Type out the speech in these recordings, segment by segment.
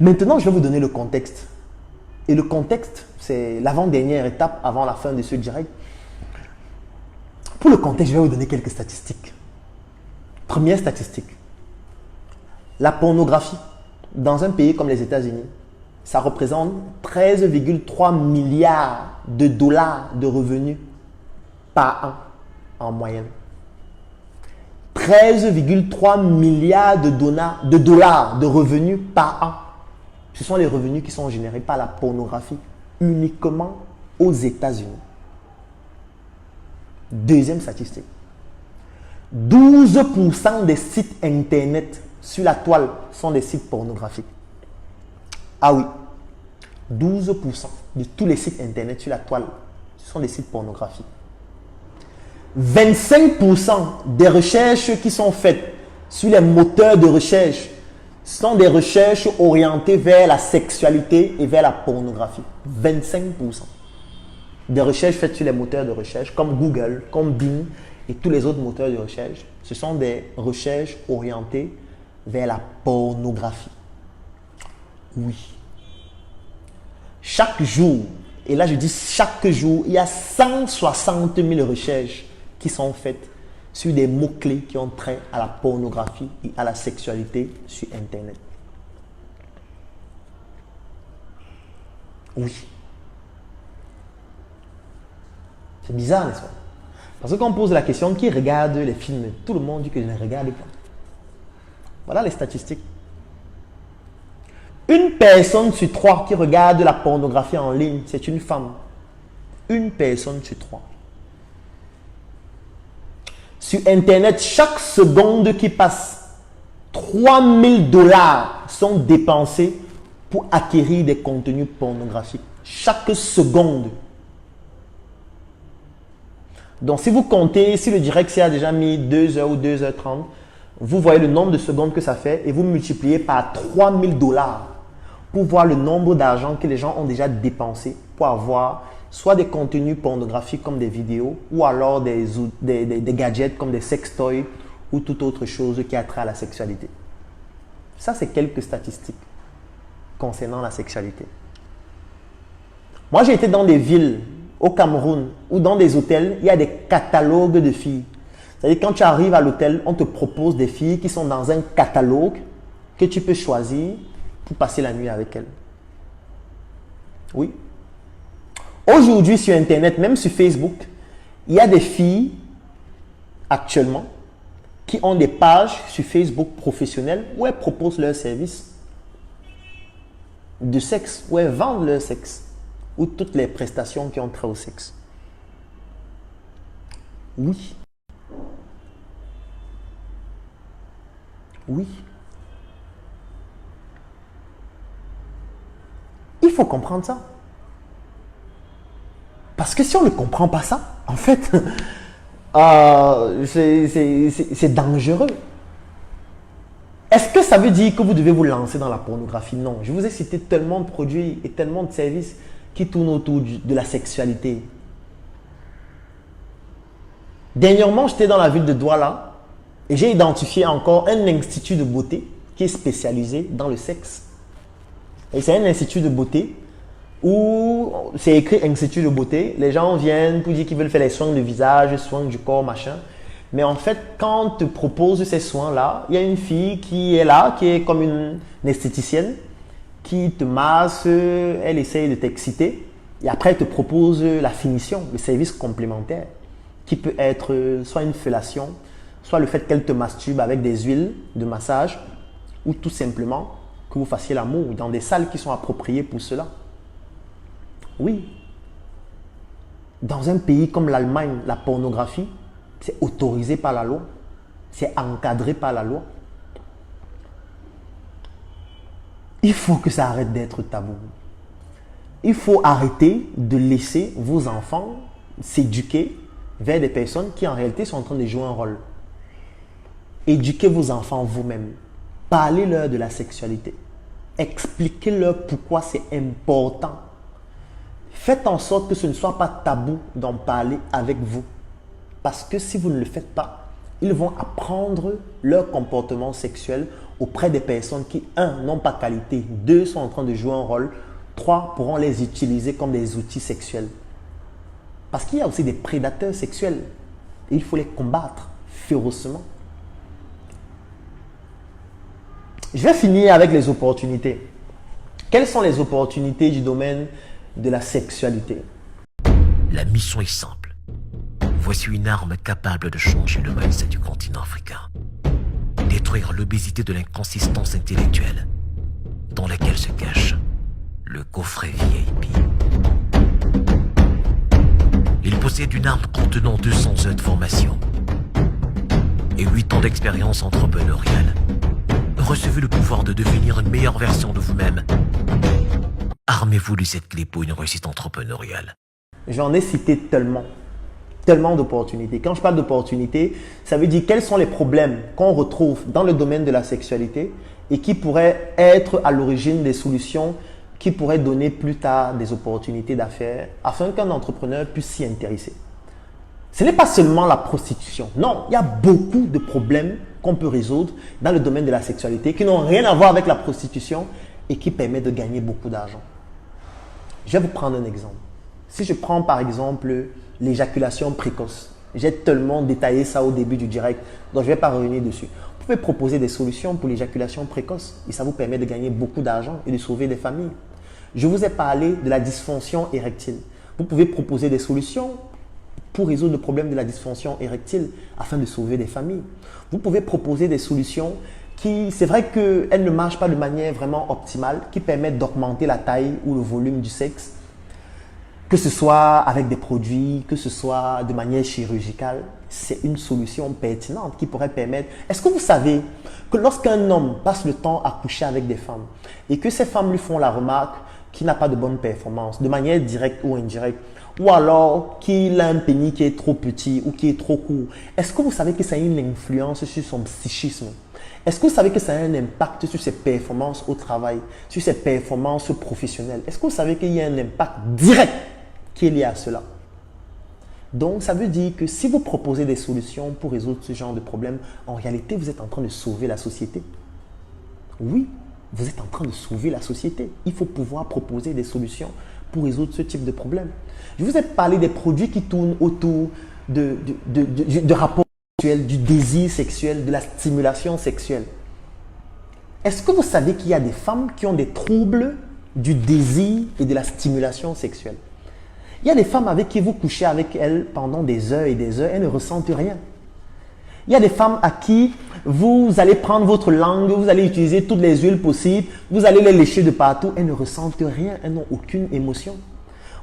Maintenant, je vais vous donner le contexte. Et le contexte, c'est l'avant-dernière étape avant la fin de ce direct. Pour le contexte, je vais vous donner quelques statistiques. Première statistique. La pornographie, dans un pays comme les États-Unis, ça représente 13,3 milliards de dollars de revenus par an en moyenne. 13,3 milliards de dollars de revenus par an. Ce sont les revenus qui sont générés par la pornographie uniquement aux États-Unis. Deuxième statistique. 12% des sites internet sur la toile sont des sites pornographiques. Ah oui, 12% de tous les sites internet sur la toile sont des sites pornographiques. 25% des recherches qui sont faites sur les moteurs de recherche sont des recherches orientées vers la sexualité et vers la pornographie. 25% des recherches faites sur les moteurs de recherche comme Google, comme Bing et tous les autres moteurs de recherche, ce sont des recherches orientées vers la pornographie. Oui. Chaque jour, et là je dis chaque jour, il y a 160 000 recherches qui sont faites sur des mots-clés qui ont trait à la pornographie et à la sexualité sur Internet. Oui. C'est bizarre, n'est-ce pas? Parce que quand on pose la question, qui regarde les films? Tout le monde dit que je ne regarde pas. Voilà les statistiques. Une personne sur 3 qui regarde la pornographie en ligne, c'est une femme. Une personne sur 3. Sur Internet, chaque seconde qui passe, 3 000 $ sont dépensés pour acquérir des contenus pornographiques. Chaque seconde. Donc, si vous comptez, si le direct a déjà mis 2 heures ou 2h30, vous voyez le nombre de secondes que ça fait et vous multipliez par 3 000 $ pour voir le nombre d'argent que les gens ont déjà dépensé pour avoir soit des contenus pornographiques comme des vidéos ou alors des gadgets comme des sextoys ou toute autre chose qui a trait à la sexualité. Ça, c'est quelques statistiques concernant la sexualité. Moi, j'ai été dans des villes au Cameroun ou dans des hôtels, il y a des catalogues de filles. C'est-à-dire quand tu arrives à l'hôtel, on te propose des filles qui sont dans un catalogue que tu peux choisir pour passer la nuit avec elles. Oui. Aujourd'hui sur Internet, même sur Facebook, il y a des filles actuellement qui ont des pages sur Facebook professionnelles où elles proposent leurs services de sexe, où elles vendent leur sexe, ou toutes les prestations qui ont trait au sexe. Oui. Oui. Il faut comprendre ça. Parce que si on ne comprend pas ça, en fait, c'est dangereux. Est-ce que ça veut dire que vous devez vous lancer dans la pornographie? Non. Je vous ai cité tellement de produits et tellement de services qui tournent autour de la sexualité. Dernièrement, j'étais dans la ville de Douala et j'ai identifié encore un institut de beauté qui est spécialisé dans le sexe. Et c'est un institut de beauté où c'est écrit institut de beauté. Les gens viennent pour dire qu'ils veulent faire les soins du visage, soins du corps, machin. Mais en fait, quand on te propose ces soins-là, il y a une fille qui est là, qui est comme une esthéticienne, qui te masse, elle essaye de t'exciter. Et après, elle te propose la finition, le service complémentaire, qui peut être soit une fellation, soit le fait qu'elle te masturbe avec des huiles de massage, ou tout simplement que vous fassiez l'amour dans des salles qui sont appropriées pour cela. Oui. Dans un pays comme l'Allemagne, la pornographie, c'est autorisé par la loi. C'est encadré par la loi. Il faut que ça arrête d'être tabou. Il faut arrêter de laisser vos enfants s'éduquer vers des personnes qui en réalité sont en train de jouer un rôle. Éduquez vos enfants vous-même. Parlez-leur de la sexualité. Expliquez-leur pourquoi c'est important. Faites en sorte que ce ne soit pas tabou d'en parler avec vous. Parce que si vous ne le faites pas, ils vont apprendre leur comportement sexuel auprès des personnes qui, un, n'ont pas qualité, deux, sont en train de jouer un rôle, trois, pourront les utiliser comme des outils sexuels. Parce qu'il y a aussi des prédateurs sexuels et il faut les combattre férocement. Je vais finir avec les opportunités. Quelles sont les opportunités du domaine de la sexualité? La mission est simple. Voici une arme capable de changer le mindset du continent africain. Détruire l'obésité de l'inconsistance intellectuelle dans laquelle se cache le coffret VIP. Il possède une arme contenant 200 heures de formation et 8 ans d'expérience entrepreneuriale. Recevez le pouvoir de devenir une meilleure version de vous-même. Armez-vous de cette clé pour une réussite entrepreneuriale. J'en ai cité tellement d'opportunités. Quand je parle d'opportunités, ça veut dire quels sont les problèmes qu'on retrouve dans le domaine de la sexualité et qui pourraient être à l'origine des solutions qui pourraient donner plus tard des opportunités d'affaires afin qu'un entrepreneur puisse s'y intéresser. Ce n'est pas seulement la prostitution. Non, il y a beaucoup de problèmes qu'on peut résoudre dans le domaine de la sexualité qui n'ont rien à voir avec la prostitution et qui permettent de gagner beaucoup d'argent. Je vais vous prendre un exemple. Si je prends par exemple l'éjaculation précoce, j'ai tellement détaillé ça au début du direct, donc je ne vais pas revenir dessus. Vous pouvez proposer des solutions pour l'éjaculation précoce et ça vous permet de gagner beaucoup d'argent et de sauver des familles. Je vous ai parlé de la dysfonction érectile. Vous pouvez proposer des solutions pour résoudre le problème de la dysfonction érectile afin de sauver des familles. Vous pouvez proposer des solutions qui, c'est vrai qu'elles ne marchent pas de manière vraiment optimale, qui permettent d'augmenter la taille ou le volume du sexe, que ce soit avec des produits, que ce soit de manière chirurgicale. C'est une solution pertinente qui pourrait permettre… Est-ce que vous savez que lorsqu'un homme passe le temps à coucher avec des femmes et que ces femmes lui font la remarque qu'il n'a pas de bonne performance, de manière directe ou indirecte, ou alors qu'il a un pénis qui est trop petit ou qui est trop court, est-ce que vous savez que ça a une influence sur son psychisme? Est-ce que vous savez que ça a un impact sur ses performances au travail, sur ses performances professionnelles? Est-ce que vous savez qu'il y a un impact direct qui est lié à cela? Donc, ça veut dire que si vous proposez des solutions pour résoudre ce genre de problème, en réalité, vous êtes en train de sauver la société. Oui, vous êtes en train de sauver la société. Il faut pouvoir proposer des solutions pour résoudre ce type de problème. Je vous ai parlé des produits qui tournent autour de rapports sexuels, du désir sexuel, de la stimulation sexuelle. Est-ce que vous savez qu'il y a des femmes qui ont des troubles du désir et de la stimulation sexuelle? Il y a des femmes avec qui vous couchez avec elles pendant des heures et des heures, elles ne ressentent rien. Il y a des femmes à qui vous allez prendre votre langue, vous allez utiliser toutes les huiles possibles, vous allez les lécher de partout, elles ne ressentent rien, elles n'ont aucune émotion.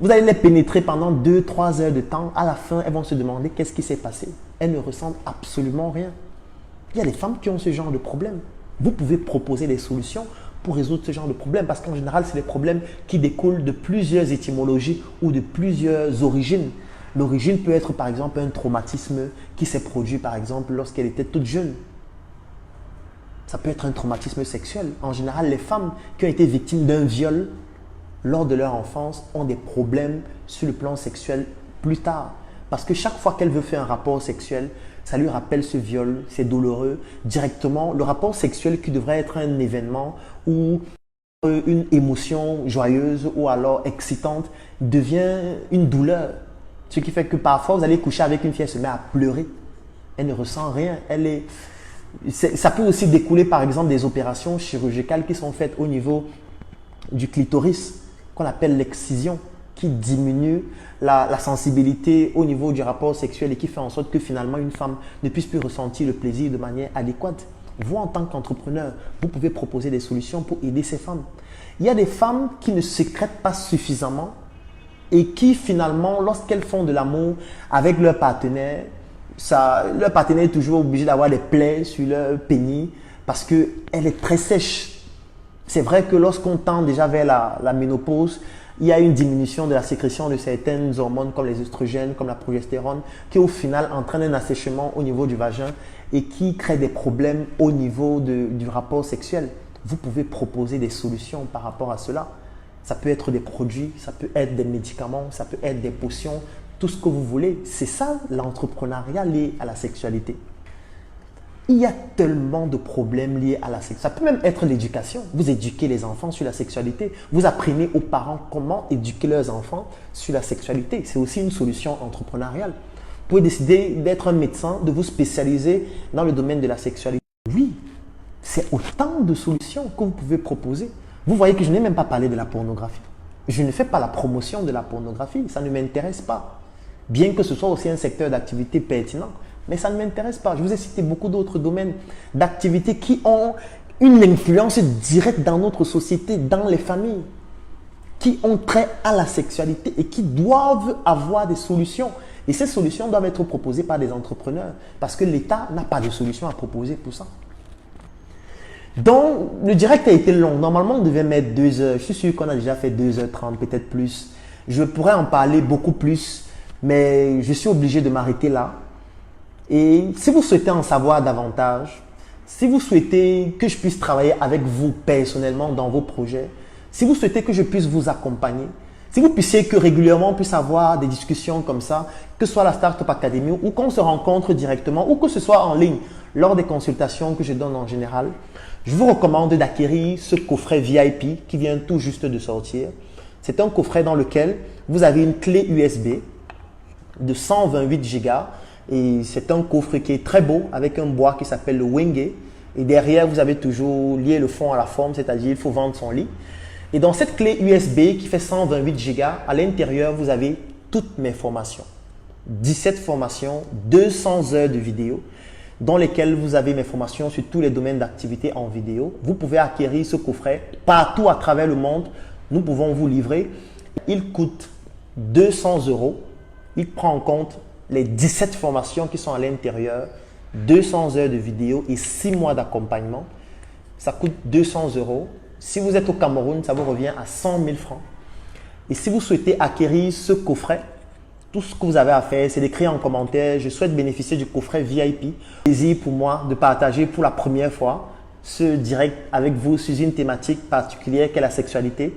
Vous allez les pénétrer pendant 2-3 heures de temps, à la fin, elles vont se demander qu'est-ce qui s'est passé. Elles ne ressentent absolument rien. Il y a des femmes qui ont ce genre de problème. Vous pouvez proposer des solutions pour résoudre ce genre de problème parce qu'en général, c'est des problèmes qui découlent de plusieurs étymologies ou de plusieurs origines. L'origine peut être par exemple un traumatisme qui s'est produit par exemple lorsqu'elle était toute jeune. Ça peut être un traumatisme sexuel. En général, les femmes qui ont été victimes d'un viol lors de leur enfance ont des problèmes sur le plan sexuel plus tard. Parce que chaque fois qu'elle veut faire un rapport sexuel, ça lui rappelle ce viol, c'est douloureux. Directement, le rapport sexuel qui devrait être un événement ou une émotion joyeuse ou alors excitante devient une douleur. Ce qui fait que parfois, vous allez coucher avec une fille, elle se met à pleurer. Elle ne ressent rien. Ça peut aussi découler par exemple des opérations chirurgicales qui sont faites au niveau du clitoris, qu'on appelle l'excision, qui diminue la sensibilité au niveau du rapport sexuel et qui fait en sorte que finalement une femme ne puisse plus ressentir le plaisir de manière adéquate. Vous, en tant qu'entrepreneur, vous pouvez proposer des solutions pour aider ces femmes. Il y a des femmes qui ne sécrètent pas suffisamment et qui finalement, lorsqu'elles font de l'amour avec leur partenaire est toujours obligé d'avoir des plaies sur leur pénis parce qu'elle est très sèche. C'est vrai que lorsqu'on tend déjà vers la ménopause, il y a une diminution de la sécrétion de certaines hormones comme les oestrogènes, comme la progestérone, qui au final entraîne un assèchement au niveau du vagin et qui crée des problèmes au niveau du rapport sexuel. Vous pouvez proposer des solutions par rapport à cela. Ça peut être des produits, ça peut être des médicaments, ça peut être des potions, tout ce que vous voulez. C'est ça l'entrepreneuriat lié à la sexualité. Il y a tellement de problèmes liés à la sexualité. Ça peut même être l'éducation. Vous éduquez les enfants sur la sexualité. Vous apprenez aux parents comment éduquer leurs enfants sur la sexualité. C'est aussi une solution entrepreneuriale. Vous pouvez décider d'être un médecin, de vous spécialiser dans le domaine de la sexualité. Oui, c'est autant de solutions que vous pouvez proposer. Vous voyez que je n'ai même pas parlé de la pornographie. Je ne fais pas la promotion de la pornographie. Ça ne m'intéresse pas. Bien que ce soit aussi un secteur d'activité pertinent. Mais ça ne m'intéresse pas. Je vous ai cité beaucoup d'autres domaines d'activité qui ont une influence directe dans notre société, dans les familles, qui ont trait à la sexualité et qui doivent avoir des solutions. Et ces solutions doivent être proposées par des entrepreneurs parce que l'État n'a pas de solution à proposer pour ça. Donc, le direct a été long. Normalement, on devait mettre 2 heures. Je suis sûr qu'on a déjà fait 2h30, peut-être plus. Je pourrais en parler beaucoup plus, mais je suis obligé de m'arrêter là. Et si vous souhaitez en savoir davantage, si vous souhaitez que je puisse travailler avec vous personnellement dans vos projets, si vous souhaitez que je puisse vous accompagner, si vous puissiez que régulièrement on puisse avoir des discussions comme ça, que ce soit la Startup Academy ou qu'on se rencontre directement ou que ce soit en ligne lors des consultations que je donne en général, je vous recommande d'acquérir ce coffret VIP qui vient tout juste de sortir. C'est un coffret dans lequel vous avez une clé USB de 128 Go. Et c'est un coffre qui est très beau avec un bois qui s'appelle le Wenge. Et derrière, vous avez toujours lié le fond à la forme, c'est-à-dire il faut vendre son lit. Et dans cette clé USB qui fait 128 Go, à l'intérieur, vous avez toutes mes formations. 17 formations, 200 heures de vidéo dans lesquelles vous avez mes formations sur tous les domaines d'activité en vidéo. Vous pouvez acquérir ce coffret partout à travers le monde. Nous pouvons vous livrer. Il coûte 200 €. Il prend en compte les 17 formations qui sont à l'intérieur, 200 heures de vidéo et 6 mois d'accompagnement. Ça coûte 200 €. Si vous êtes au Cameroun, ça vous revient à 100 000 francs. Et si vous souhaitez acquérir ce coffret, tout ce que vous avez à faire, c'est d'écrire en commentaire « Je souhaite bénéficier du coffret VIP ». Plaisir pour moi de partager pour la première fois ce direct avec vous sur une thématique particulière qu'est la sexualité.